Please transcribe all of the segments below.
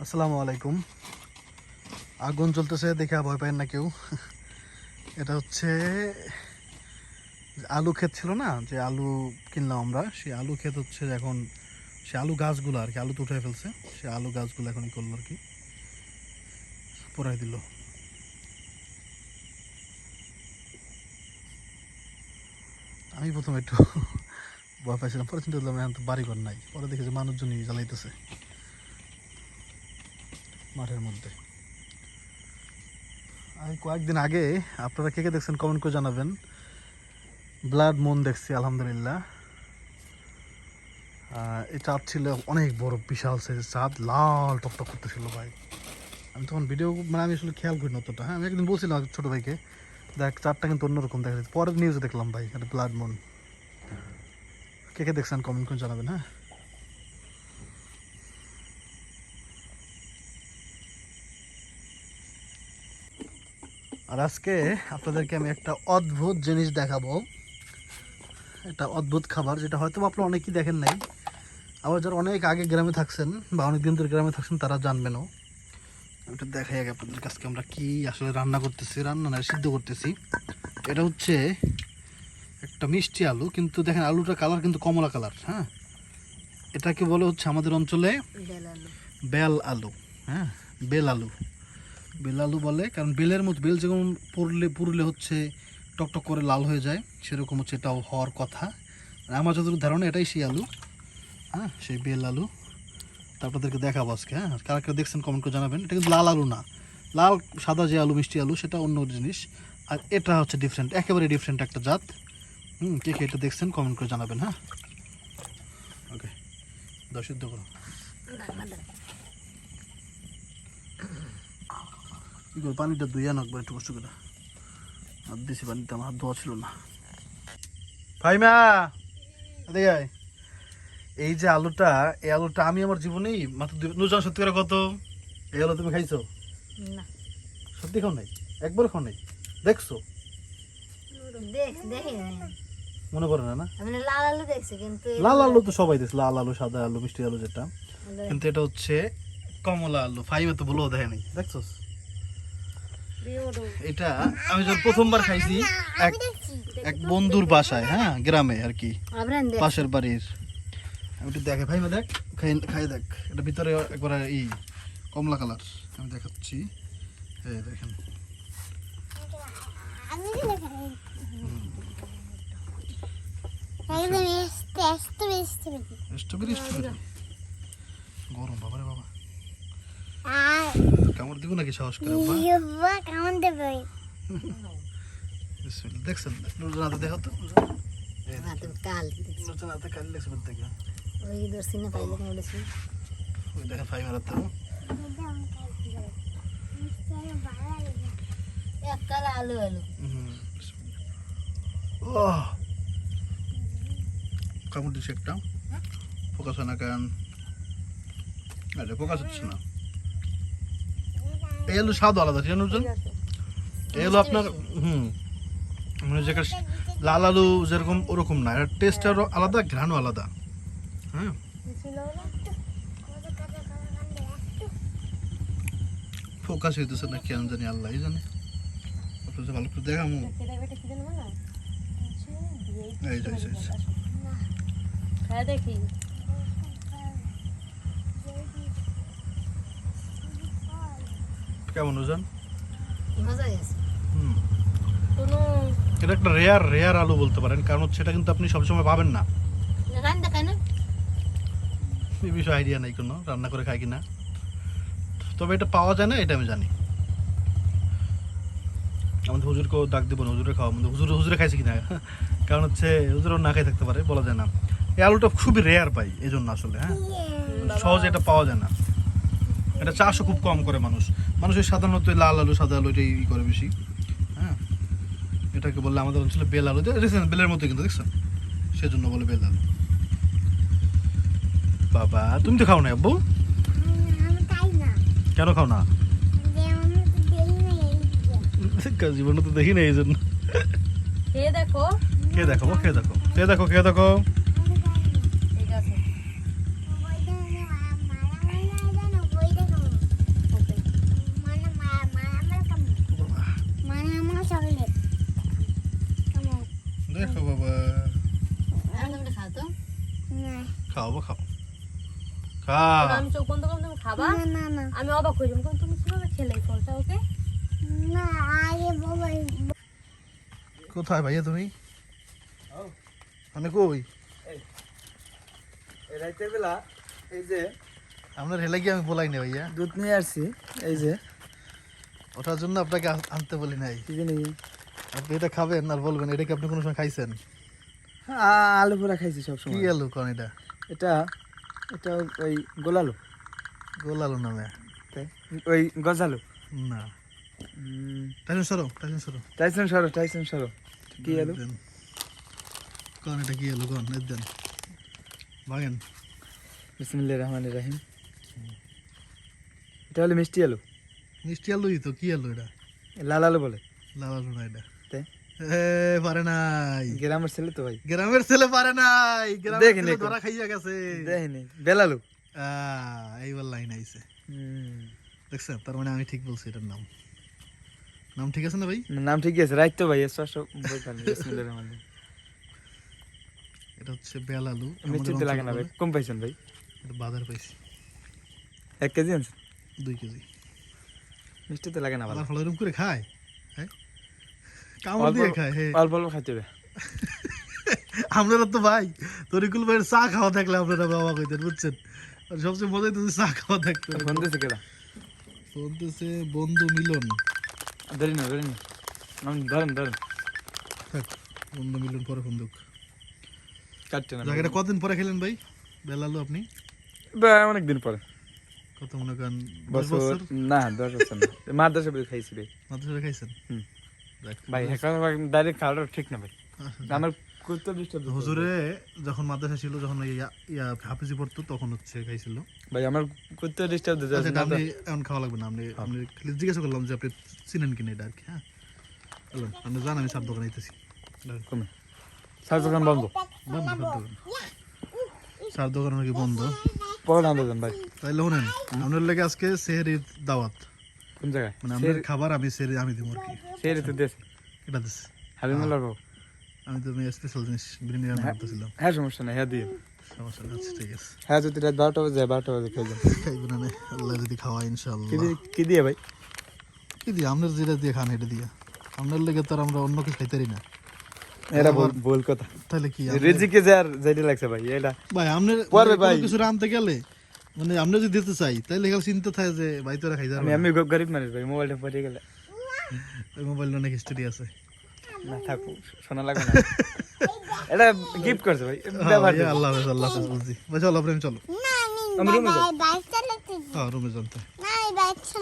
আসসালামু আলাইকুম। আগুন জ্বলতেছে দেখে ভয় পায় না কেউ। এটা হচ্ছে আলু ক্ষেত ছিল না, যে আলু কিনলাম আমরা, সেই আলু ক্ষেত হচ্ছে এখন সে আলু গাছগুলো আর কি, আলু তো উঠে ফেলছে, সে আলু গাছগুলো এখন করলো আর কি, পড়াই দিল। আমি প্রথমে একটু ভয় পাইছিলাম, পরে চিন্তা করলাম এখন তো বাড়িঘর নাই, পরে দেখি যে মানুষজনই জ্বালাইতেছে মাঠের মধ্যে। আমি কয়েকদিন আগে, আপনারা কে কে দেখছেন কমেন্ট করে জানাবেন, ব্লাড মুন দেখছি আলহামদুলিল্লাহ। এই চাঁদ ছিল অনেক বড়, বিশাল সাইজের চাঁদ, লাল টকটক করতেছিল ভাই। আমি তখন ভিডিও আমি আসলে খেয়াল করি না অতটা। হ্যাঁ, আমি একদিন বলছিলাম ছোটো ভাইকে, দেখ চাঁদটা কিন্তু অন্যরকম দেখা যাচ্ছে। পরের নিউজে দেখলাম ভাই এটা ব্লাড মুন। কে কে দেখছেন কমেন্ট করে জানাবেন। হ্যাঁ, আর আজকে আপনাদেরকে আমি একটা অদ্ভুত জিনিস দেখাবো, একটা অদ্ভুত খাবার, যেটা হয়তো আপনারা অনেকেই দেখেন নাই, আবার যারা অনেক আগে গ্রামে থাকছেন বা অনেক দিন ধরে গ্রামে থাকছেন তারা জানবেনও। ওটা দেখাই আগে আপনাদের কাছে আমরা কি আসলে রান্না করতেছি, রান্না না সিদ্ধ করতেছি। এটা হচ্ছে একটা মিষ্টি আলু, কিন্তু দেখেন আলুটার কালার কিন্তু কমলা কালার। হ্যাঁ, এটাকে বলে হচ্ছে আমাদের অঞ্চলে বেল আলু। হ্যাঁ, বেল আলু, বেল আলু বলে, কারণ বেলের মতো, বেল যেমন পুরলে হচ্ছে টকটক করে লাল হয়ে যায়, সেরকম হচ্ছে এটাও হওয়ার কথা। আমার যতটুকু ধারণা এটাই সেই আলু। হ্যাঁ, সেই বেল আলু আপনাদেরকে দেখাবো আজকে। হ্যাঁ, কারা কারা দেখছেন কমেন্ট করে জানাবেন। এটা কিন্তু লাল আলু না, লাল সাদা যে আলু, মিষ্টি আলু, সেটা অন্য জিনিস। আর এটা হচ্ছে ডিফারেন্ট, একেবারে ডিফারেন্ট একটা জাত। কে কে এটা দেখছেন কমেন্ট করে জানাবেন। হ্যাঁ, ওকে, সিদ্ধ করো। কী করো, পানিটা ধুইয়া নাকবো একটু কষ্ট করে। হাত দিয়েছি পানিতে, আমার হাত ধোয়া ছিল না। ফাইমা দেখে আয়। এই যে আলুটা, এই আলুটা আমি আমার জীবনেই মাত্র নুজান, সত্যি করে কত এই আলু তুমি খাইছো? না, সত্যি খাও নাই? একবার খাও নাই? দেখছো? মনে পড়ে না? না, লাল আলু দেখছি, কিন্তু লাল আলু তো সবাই দেখছে, লাল আলু, সাদা আলু, মিষ্টি আলু যেটা, কিন্তু এটা হচ্ছে কমলা আলু। ফাইমে তো বলো দেখে নাই, দেখছো? এটা আমি যখন প্রথমবার খাইছি এক বন্ধুর বাসায়, হ্যাঁ গ্রামে আর কি, পাশের বাড়ির। আমি একটু দেখে ভাই, দেখ খাই দেখ, এটা ভিতরে একবার কমলা কালার, আমি দেখাচ্ছি। হ্যাঁ দেখেন, স্ট্রবেরি স্ট্রবেরি গরম, বাবা রে বাবা, কামড় দিব নাকি সাহস করে? দেখছেন রাতে দেখো তো, কাল রাতে কাল দেখছে দেখে ওই দর্শনে পাইলে বলেছি, ওই দেখেন ফাইভ মারাতে এককাল আলু আলু। কামড় দিচ্ছে একটা, ফোকাস হয় না, কারণ ফোকাস হচ্ছে না। এই আলু স্বাদ আলাদা, ঠিক আছে? এই আলু আপনার মানে যেটা লাল আলু যেরকম ওরকম না, এর টেস্ট আলাদা, ঘ্রাণও আলাদা। হ্যাঁ, ফোকাস হইতেছে না কেন জানি, আল্লাহ জানে। ভালো করে দেখামু, দেখি কেমন ওজন? মজা আছে। এটা একটা রেয়ার আলু বলতে পারেন, কারণ হচ্ছে এটা কিন্তু আপনি সবসময় পাবেন না। এই বিষয়ে আইডিয়া নেই কোনো, রান্না করে খাই কিনা, তবে এটা পাওয়া যায় না, এটা আমি জানি। আমাদের হুজুরকেও ডাক দিব না, হুজুরে খাওয়া, আমাদের হুজুরে খাইছে কিনা, কারণ হচ্ছে হুজুরও না খাই থাকতে পারে, বলা যায় না। এই আলুটা খুবই রেয়ার পাই, এই জন্য আসলে। হ্যাঁ, সহজে এটা পাওয়া যায় না, এটা চাষও খুব কম করে মানুষের সাধারণত লাল আলু, সাদা আলু এটাই করে বেশি। হ্যাঁ, এটাকে বললে আমাদের অঞ্চলে বেল আলু, দেখছেন বেলের মতো কিন্তু, দেখছেন, সেজন্য বলে বেল আলু। বাবা তুমি তো খাও না আব্বু? কেন খাও না? জীবনে তো দেখি না, এই জন্য। খেয়ে দেখো, খেয়ে দেখো, খেয়ে দেখো, খেয়ে দেখো, খেয়ে দেখো। ঠিক আছে, খা আমি চোখ বন্ধ করলাম, তুমি খাবা? আমি অবাক হয়ে যাবো, তুমি কিভাবে খেলে এই ফলটা? ওকে কোথায় ভাইয়া তুমি? মানে কই এই রাতের বেলা এই যে আপনার হেলে কি আমি বলাই না ভাইয়া, দুধ নিয়ে আসছি, এই যে ওটার জন্য আপনাকে আনতে বলি নাই। কি জানি আপনি এটা খাবেন আর বলবেন এটা কি আপনি কোনো সময় খাইছেন? আলু পোড়া খাইছি সব কি সময়। আলু কোন এটা? এটা এটা ওই গোলালু, গোল আলু নামে? তাই ওই গজালু না, টাইসন সরো, টাইসন সরো। টাইসন সরো কি আলু? কোন এটা কি আলু কোন? দেন ভাগেন। বিসমিল্লাহির রহমানির রহিম। এটা হলো মিষ্টি আলু, মিষ্টি আলুই তো। কি আলু এটা? লাল আলু বলে। লাল আলু না এটা। তাই পারে নাই, গ্রামের ছেলে তো ভাই, গ্রামের ছেলে পারে নাই, গ্রামের দেখিনি ছেলে তো। ধরা খাইয়া গেছে। দেখিনি বেলালু। এইবার লাইন আইছে, দেখছেন? তার মানে আমি ঠিক বলছি, এটার নাম নাম ঠিক আছে না ভাই? নাম ঠিকই আছে, রাইট তো ভাই, স্পষ্ট বলতে পারি। বিসমিল্লাহির রহমানির রহিম। এটা হচ্ছে বেল আলু। মিষ্টিতে লাগে না ভাই, কম পাইছেন ভাই? এটা বাজার পাইছি 1 কেজি আনছেন, 2 কেজি। মিষ্টিতে লাগে না ভালো, আমার ফল এরকম করে খায়, হ্যাঁ কামড় দিয়ে খায়। হ্যাঁ অল্প অল্প খাইতে হবে। আপনারা তো ভাই তরিকুল ভাইয়ের চা খাওয়া থাকলে আপনারা বাবা কইতেন, বুঝছেন? আর সবচেয়ে মজাই তো চা খাওয়া থাকতো। ফোন দিয়েছে কেডা? বলতেছে বন্ধু মিলন। ধরি না ধরেন, থাক, বন্ধু মিলন পরে ফোন দুক। কাটতে না জায়গাটা কতদিন পরে খেলেন ভাই বেল আলু আপনি? অনেকদিন পরে, কত মনে করেন? 10 বছর বছর না, 10 বছর না, মাদ্রাসা বলে খাইছি ভাই। মাদ্রাসায় খাইছেন? হুম। যাক, ভাই এখন ডাইরেক্ট খাওয়াটা ঠিক না ভাই, আচ্ছা, আমার কুত্তা ডিস্টার্ব। হুজুরে যখন মাদ্রাসা ছিল, যখন হাফিজি পড়তো, তখন হচ্ছে খাইছিল। ভাই আমার কুত্তা ডিস্টার্ব দিতে আচ্ছা, এটা আপনি এখন খাওয়া লাগবে না, আপনি আপনি খালি জিজ্ঞাসা করলাম যে আপনি চিনেন কিনা এটা আর কি। হ্যাঁ বলুন, আপনি জান আমি সার দোকানে আইতেছি। কমে সার দোকান বন্ধ, বন্ধ সার দোকান? সার দোকান নাকি বন্ধ? পকড় আনতে যান ভাই। তাইলে শোনেন, আপনার লেগে আজকে সেহরির দাওয়াত, কোন জায়গায়? মানে আপনার খাবার আমি সেহরি আমি দিব আর কি। সেই ঋতু দিয়েছে এটা দিস হাবিবুল্লাহ বাবু। আমি তো স্পেশাল জিনিস বিরিয়ানি রান্না করতেছিলাম। হ্যাঁ সমস্যা নাই, হ্যাঁ দিয়ে। সমস্যা নেই, আচ্ছা ঠিক আছে। হ্যাঁ যদি রাত 12টা বাজে যায়, 12টা বাজে খেয়ে যান। খাইব না নে, আল্লাহ যদি খাওয়া ইনশাআল্লাহ। কি দিয়ে ভাই? কি দিয়ে? আপনার যেটা দিয়ে খান এটা দিয়া। আপনার লেগে তো আর আমরা অন্য কিছু খাইতারি না। এরা ভুল কথা। তাহলে কি রিজিকে যার যেটা লাগছে ভাই, এটা ভাই আপনার পরে ভাই। কিছু আনতে গেলে মানে আপনি যদি দিতে চাই তাইলে এখানে চিন্তা থাকে যে ভাই তোরা খাই যাবে। আমি গরিব মানুষ ভাই, মোবাইলটা পড়ে গেলে ওই মোবাইল অনেক হিস্টোরি আছে। না থাকো, শোনা লাগবে না। এটা গিফট করছে ভাই, ব্যবহার হ্যাঁ, আল্লাহ হাফেজ, আল্লাহ হাফেজ, বুঝছি ভাই। চলো প্রেম, চলো আমি রুমে যাই। হ্যাঁ রুমে জানতে।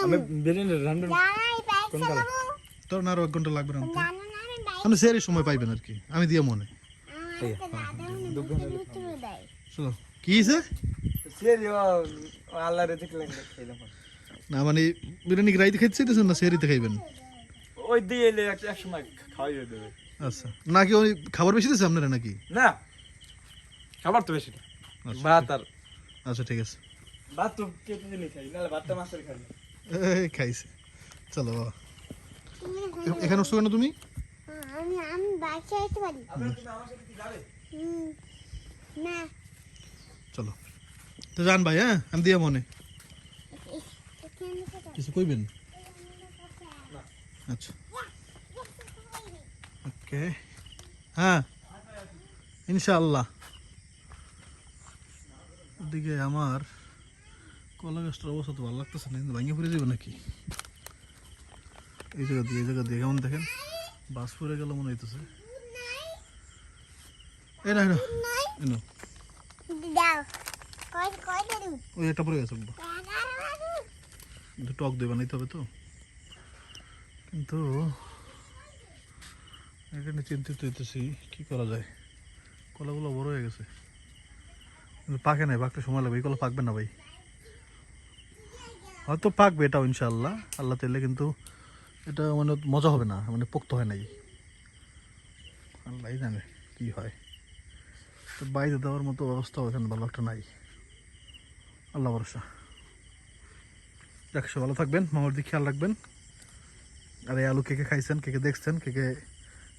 আমি বিরিয়ানি রান্না কোন কালে? তোর না আরো 1 ঘন্টা লাগবে রান্তে, মানে সেরি সময় পাইবেন আর কি, আমি দিয়ে মনে। চলো কি হয়েছে? সেরিও আল্লাহ রে দেখলেন খাইলাম। না মানে বিরিয়ানি কি রাইতে খাইতে চাইতেছেন না সেরিতে খাইবেন? ওই দিয়ে এলে এক সময় খাওয়াই দেবে। আচ্ছা, নাকি ওই খাবার বেশি দিয়েছে আপনারা নাকি? না খাবার তো বেশি না, আচ্ছা, ভাত আর আচ্ছা ঠিক আছে। ভাত তো কেটে দিলে খাই, নাহলে ভাতটা মাছের খাই। এই খাইছে। চলো বাবা, এখানে উঠছো কেন তুমি? আমি বাসায় যেতে পারি তুমি আমার সাথে কি যাবে? না চলো তো যান ভাই। হ্যাঁ আমি দিয়ে মনে এখানে কোথায়? কিছু কইবেন? আচ্ছা ওকে, হ্যাঁ ইনশাআল্লাহ। ওদিকে আমার কলা গাছটার অবস্থা তো ভালো লাগতেছে না, কিন্তু ভাঙে পড়ে যাবে নাকি? এই জায়গা দিয়ে কেমন দেখেন, বাস পড়ে গেল মনে হইতেছে। এই না এই না এই না, দাও কই কই দেবো ওই একটা পড়ে গেছে। একটু টক দই বানাইতে হবে তো, কিন্তু এখানে চিন্তিত হইতেছি কি করা যায়। কলাগুলো বড় হয়ে গেছে কিন্তু পাকে নাই, পাকতে সময় লাগবে। এই কলা পাকবে না ভাই, হয়তো পাকবে এটাও ইনশাআল্লাহ আল্লাহ চাইলে, কিন্তু এটা মানে মজা হবে না, মানে পোক্ত হয় নাই। আল্লাহ জানে কি হয়। তো বাইরে দেওয়ার মতো অবস্থা এখানে ভালো একটা নাই, আল্লাহ ভরসা। যাক, ভালো থাকবেন, মামার দিকে খেয়াল রাখবেন। আর এই আলু কে কে খাইছেন, কে কে দেখছেন, কে কে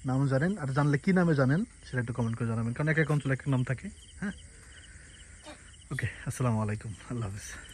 নাম জানেন, আর জানলে কি নামে জানেন সেটা একটু কমেন্ট করে জানাবেন, কারণ এক এক অঞ্চলে এক এক নাম থাকে। হ্যাঁ ওকে, আসসালামু আলাইকুম, আল্লাহ হাফিজ।